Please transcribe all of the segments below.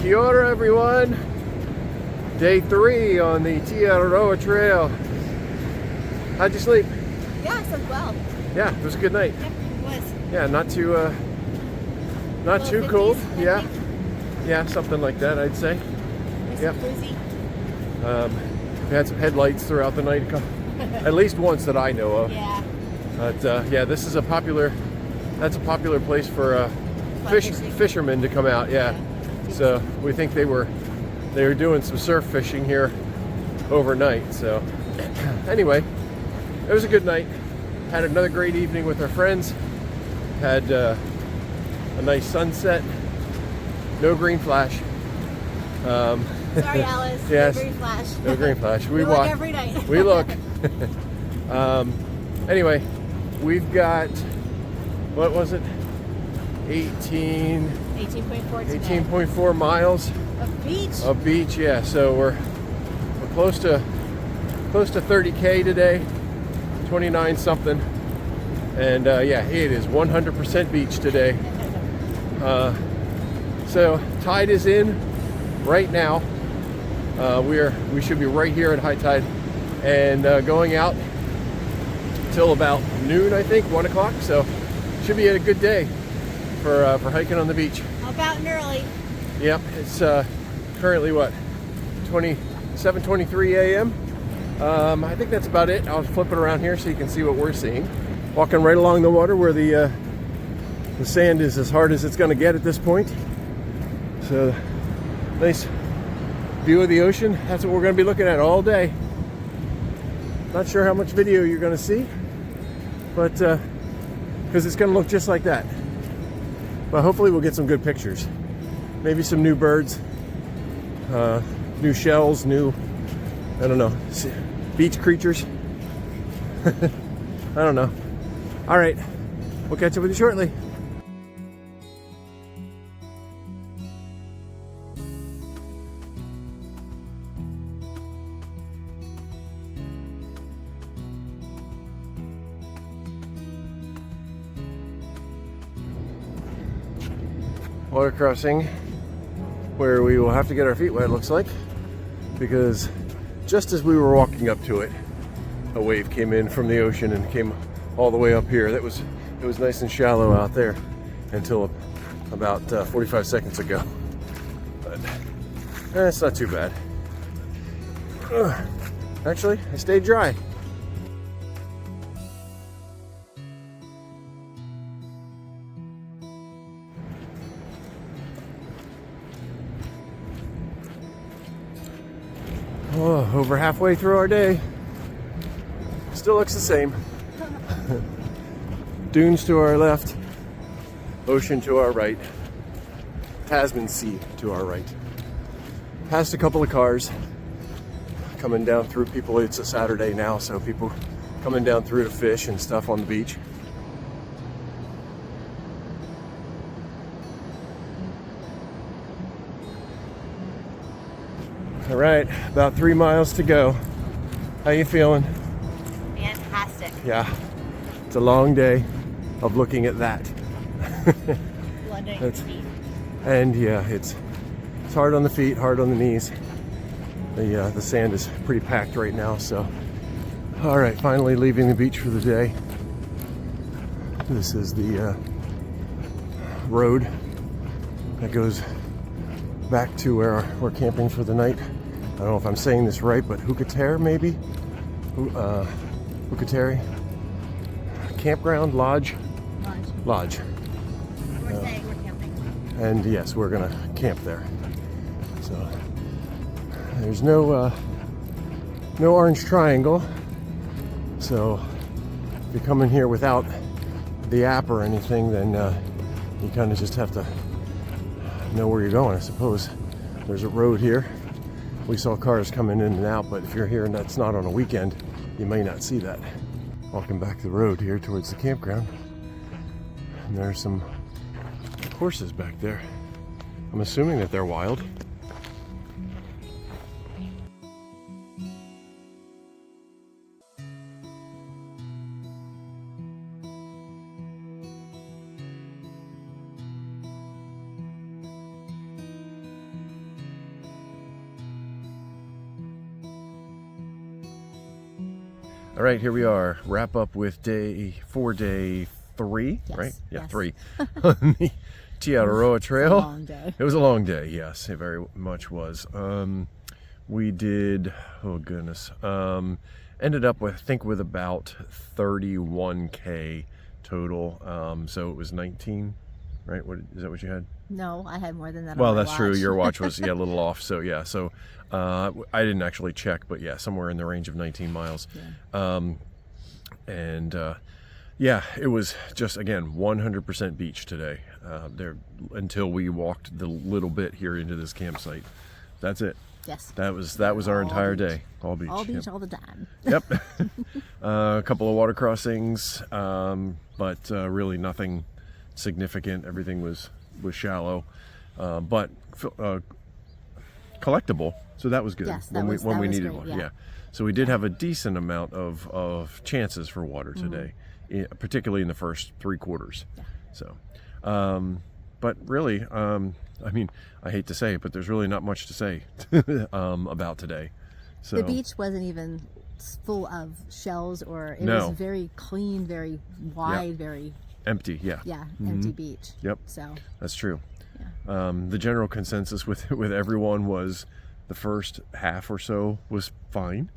Kia ora, everyone. Day 3 on the Araroa trail. How'd you sleep? Yeah, I slept well. Yeah, it was a good night. Yep, it was. Yeah, not too cold. 50s, Yeah, yeah, something like that, I'd say. Nice Yep. and cozy. We had some headlights throughout the night, at least once that I know of. Yeah. But yeah, this is a popular place for fishermen to come out. Yeah. So we think they were doing some surf fishing here overnight. So anyway, it was a good night. Had another great evening with our friends. Had a nice sunset. No green flash. Sorry, Alice. Yes. No green flash. No green flash. We look every night. We look. Anyway, we've got, what was it? 18.4 miles of beach. Yeah, so we're close to 30K today, 29 something, and yeah, it is 100% beach today. So tide is in right now. We should be right here at high tide, and going out till about noon, I think, 1 o'clock. So should be a good day for hiking on the beach. How about an early? Yep, it's currently what, 7:23 a.m. I think that's about it. I'll flip it around here so you can see what we're seeing. Walking right along the water where the sand is as hard as it's going to get at this point. So nice view of the ocean. That's what we're going to be looking at all day. Not sure how much video you're going to see, but because it's going to look just like that. But hopefully we'll get some good pictures. Maybe some new birds, new shells, I don't know, beach creatures. I don't know. All right, we'll catch up with you shortly. Water crossing where we will have to get our feet wet, looks like, because just as we were walking up to it, a wave came in from the ocean and came all the way up here. It was nice and shallow out there until about 45 seconds ago, but it's not too bad. Actually, I stayed dry. Oh, over halfway through our day. Still looks the same. Dunes to our left, ocean to our right, Tasman Sea to our right. Passed a couple of cars coming down through. People, it's a Saturday now, so people coming down through to fish and stuff on the beach. All right, about 3 miles to go. How you feeling? Fantastic. Yeah, it's a long day of looking at that. Blooding your feet. And yeah, it's hard on the feet, hard on the knees. The sand is pretty packed right now. So, all right, finally leaving the beach for the day. This is the road that goes back to where we're camping for the night. I don't know if I'm saying this right, but Hukatere maybe? Hukatere? Campground? Lodge? Lodge. We're saying we're camping. And yes, we're gonna camp there. So there's no orange triangle. So if you come in here without the app or anything, then you kind of just have to know where you're going, I suppose. There's a road here. We saw cars coming in and out, but if you're here and that's not on a weekend, you may not see that. Walking back the road here towards the campground, and there's some horses back there. I'm assuming that they're wild. All right, here we are. Wrap up with day 3, Yes, right? Yeah, yes. 3 on the Araroa Trail. It was a long day. It was a long day. Yes, it very much was. We did. Oh goodness. Ended up with, I think, with about 31K total. So it was 19, right? What is that? What you had? No, I had more than that. Well, on my that's true. watch. Your watch was a little off. So yeah. So I didn't actually check, but yeah, somewhere in the range of 19 miles. Yeah. Yeah, it was just, again, 100% beach today. There until we walked the little bit here into this campsite. That's it. Yes. That was our All entire beach. day. All beach. All beach Yep. all the time. Yep. A couple of water crossings, but really nothing significant. Everything was shallow, but collectible. So that was good. Yes, when we needed great, one. yeah. Yeah. So we did have a decent amount of chances for water today, particularly in the first 3 quarters. Yeah. So, but really, I mean, I hate to say it, but there's really not much to say about today. So The beach wasn't even full of shells, or it No. was very clean, very wide, very empty. Yeah. empty beach. Yep. So That's true. yeah. The general consensus with everyone was the first half or so was fine.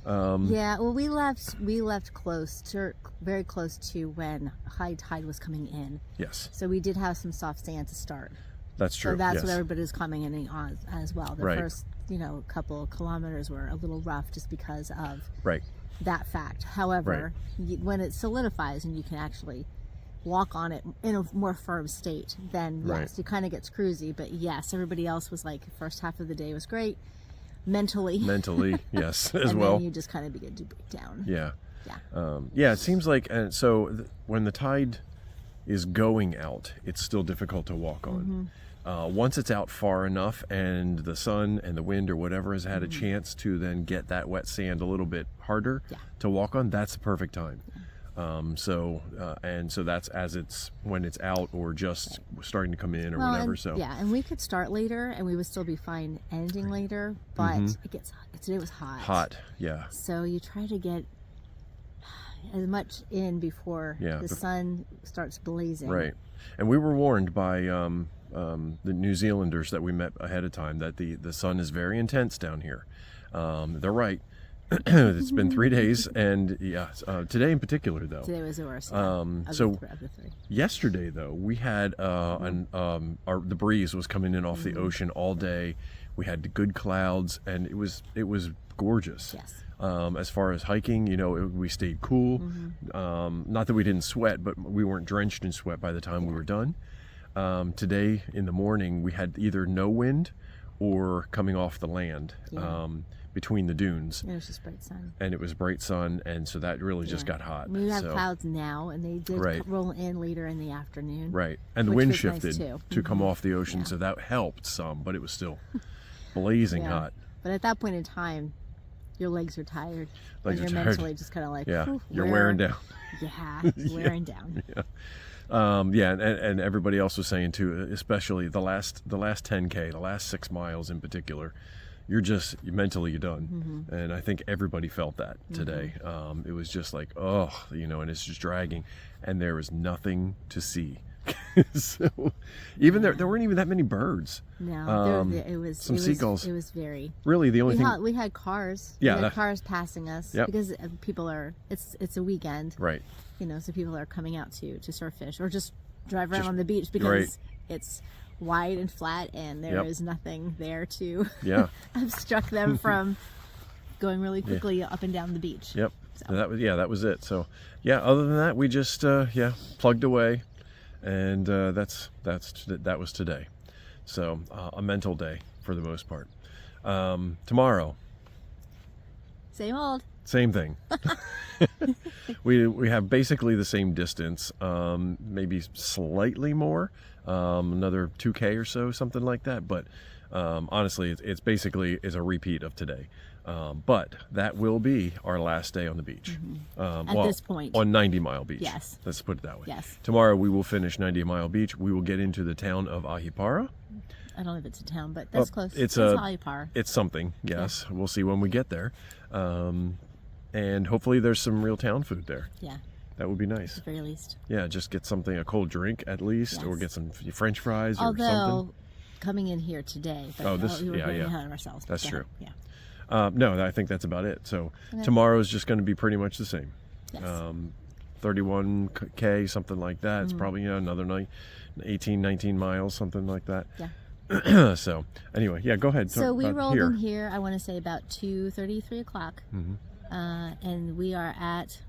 Yeah, well, we left very close to when high tide was coming in. Yes, So we did have some soft sand to start. that's true. So that's yes. what everybody's commenting on as well. The Right. first, couple of kilometers were a little rough just because of Right. that fact. However, when it solidifies and you can actually walk on it in a more firm state, then yes, Right. it kind of gets cruisy. But yes, everybody else was like, first half of the day was great mentally. Mentally, yes, as and well. then you just kind of begin to break down. Yeah. Yeah. Yeah, it seems like, and so when the tide is going out, it's still difficult to walk on. Once it's out far enough and the sun and the wind or whatever has had a chance to then get that wet sand a little bit harder to walk on, that's the perfect time. So that's when it's out or just starting to come in or whatever. And, So yeah, and we could start later and we would still be fine ending later, but today was hot. hot, yeah. So you try to get as much in before the sun starts blazing. Right. And we were warned by the New Zealanders that we met ahead of time that the sun is very intense down here. They're right. It's been 3 days, and today in particular, though. Today was the worst. So of the 3. yesterday, though, we had the breeze was coming in off the ocean all day. We had good clouds, and it was gorgeous. Yes. As far as hiking, we stayed cool. Not that we didn't sweat, but we weren't drenched in sweat by the time we were done. Today in the morning, we had either no wind or coming off the land between the dunes. It was just bright sun. And it was bright sun, and so that really just got hot. We have clouds now, and they did Right. roll in later in the afternoon. Right. And the which wind was nice, shifted too. to come off the ocean, Yeah. so that helped some, but it was still blazing Yeah. hot. But at that point in time, your legs are tired. Legs and are you're tired. mentally just kind of like, Yeah, "Whew, you're wearing down. Yeah, wearing down. And everybody else was saying too, especially the last 10K, the last 6 miles in particular, you're mentally done. And I think everybody felt that today. It was just like, and it's just dragging, and there was nothing to see. So even there weren't even that many birds. No, it was some seagulls. It was very. Really, the only thing. We had cars. Yeah, we had cars passing us because people are. It's a weekend. Right. So people are coming out to surf fish or just drive around on the beach because it's wide and flat and there is nothing there to obstruct them from going really quickly up and down the beach. Yep. So. That was it. So other than that, we just plugged away, and that was today. So a mental day for the most part. Tomorrow, Same old. same thing. we have basically the same distance, maybe slightly more, another 2K or so, something like that. But honestly, it's basically is a repeat of today. But that will be our last day on the beach. At this point. On 90 Mile Beach. Yes. Let's put it that way. Yes. Tomorrow we will finish 90 Mile Beach. We will get into the town of Ahipara. I don't know if it's a town, but that's close. It's Ahipara. It's something, yes. We'll see when we get there. And hopefully there's some real town food there. Yeah. That would be nice. At the very least. Yeah, just get something, a cold drink at least, or get some French fries or something. Although, coming in here today, but we were getting ahead of ourselves. That's true. Yeah. No, I think that's about it. So tomorrow's just going to be pretty much the same. Yes. 31K, something like that. It's probably another night, 18, 19 miles, something like that. Yeah. So anyway, yeah, go ahead. So we rolled in here, I want to say about 2:30, 3 o'clock. And we are at...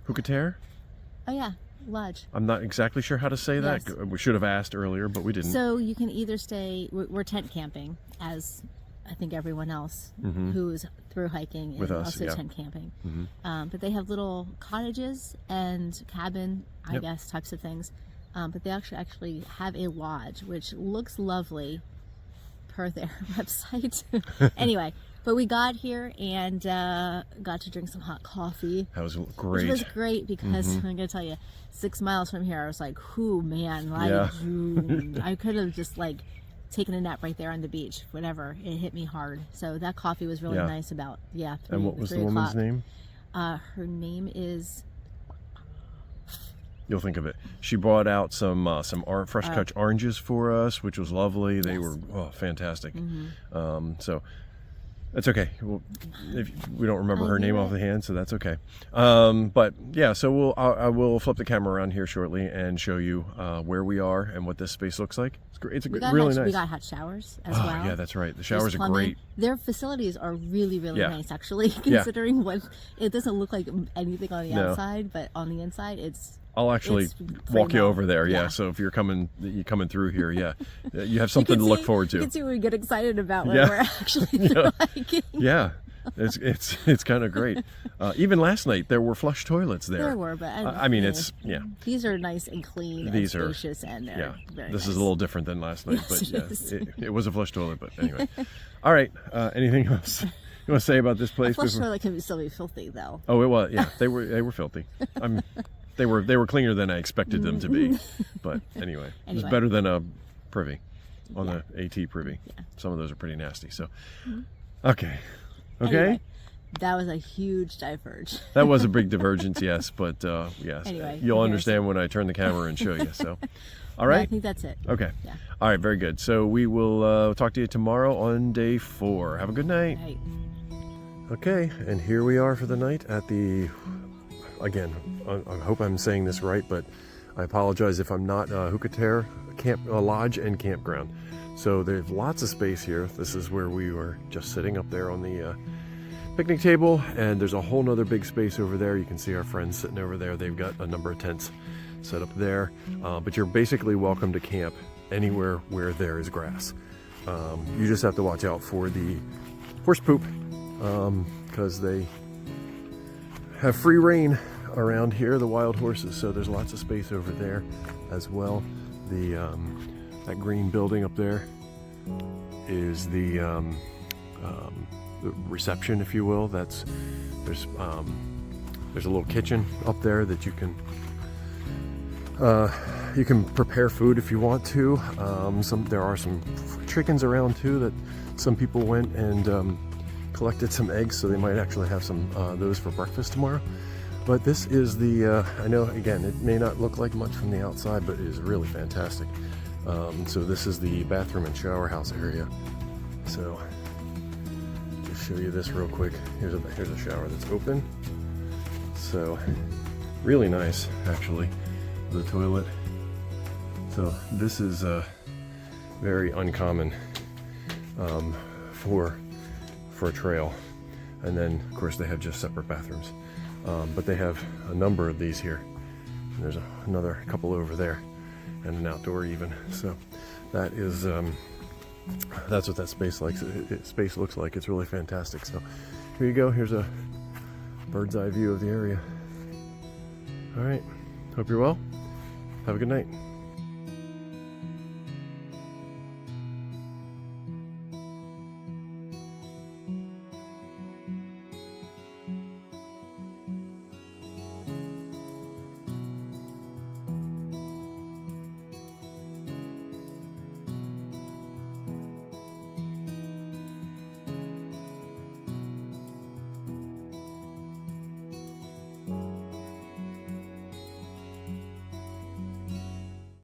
Hukatere? Oh yeah, lodge. I'm not exactly sure how to say that. We should have asked earlier, but we didn't. So you can either stay, we're tent camping, as I think everyone else who's through hiking with is us, also tent camping. But they have little cottages and cabin, I guess, types of things. But they actually have a lodge, which looks lovely per their website. Anyway, but we got here and got to drink some hot coffee. That was great. Which was great because I'm going to tell you, 6 miles from here, I was like, "Whoo, man!" I could have just like taken a nap right there on the beach. Whatever, it hit me hard. So that coffee was really nice. About 3, and what was the 3 woman's o'clock. name? Her name is... You'll think of it. She brought out some fresh cut oranges for us, which was lovely. They were fantastic. So that's okay. If we don't remember her name off the hand, so that's okay. But yeah, so I will flip the camera around here shortly and show you where we are and what this space looks like. It's great. It's really nice. We got hot showers as well. Yeah, that's right. The showers are great. Their facilities are really, really nice, actually, considering what it doesn't look like anything on the outside, but on the inside, I'll actually walk you over there. Yeah. So if you're coming through here, you have something to look forward to. You can see what we get excited about when we're actually hiking. Yeah. It's kind of great. Even last night there were flush toilets there. There were, but I mean, it's these are nice and clean and spacious, and they're very this nice. is a little different than last night, Yes, but it was a flush toilet. But anyway, all right. Anything else you want to say about this place? A flush toilet can still be filthy, though. Oh, it was. Yeah, they were filthy. They were cleaner than I expected them to be. But anyway, it was better than a privy on the AT privy. Yeah. Some of those are pretty nasty. So, okay. Anyway, that was a huge diverge. That was a big divergence, yes. But yes, anyway, you'll understand when I turn the camera and show you. So, all right. I think that's it. Okay. Yeah. All right. Very good. So we will talk to you tomorrow on day 4. Have a good night. Night. Okay, and here we are for the night at the. Again, I hope I'm saying this right, but I apologize if I'm not. Hukatere Lodge and Campground. So there's lots of space here. This is where we were just sitting up there on the picnic table, and there's a whole nother big space over there. You can see our friends sitting over there. They've got a number of tents set up there, but you're basically welcome to camp anywhere where there is grass. You just have to watch out for the horse poop because they have free reign around here, the wild horses. So there's lots of space over there as well. The that green building up there is the reception, if you will. There's a little kitchen up there that you can prepare food if you want to. There are some chickens around too that some people went and collected some eggs, so they might actually have some those for breakfast tomorrow. But this is the I know, again, it may not look like much from the outside, but it is really fantastic. So this is the bathroom and shower house area. So just show you this real quick. Here's a shower that's open. So really nice, actually, the toilet. So this is very uncommon for a trail. And then of course they have just separate bathrooms, but they have a number of these here, and there's another couple over there and an outdoor even. So that is that's what that space looks like. It's really fantastic. So here you go. Here's a bird's eye view of the area. All right, hope you're well. Have a good night.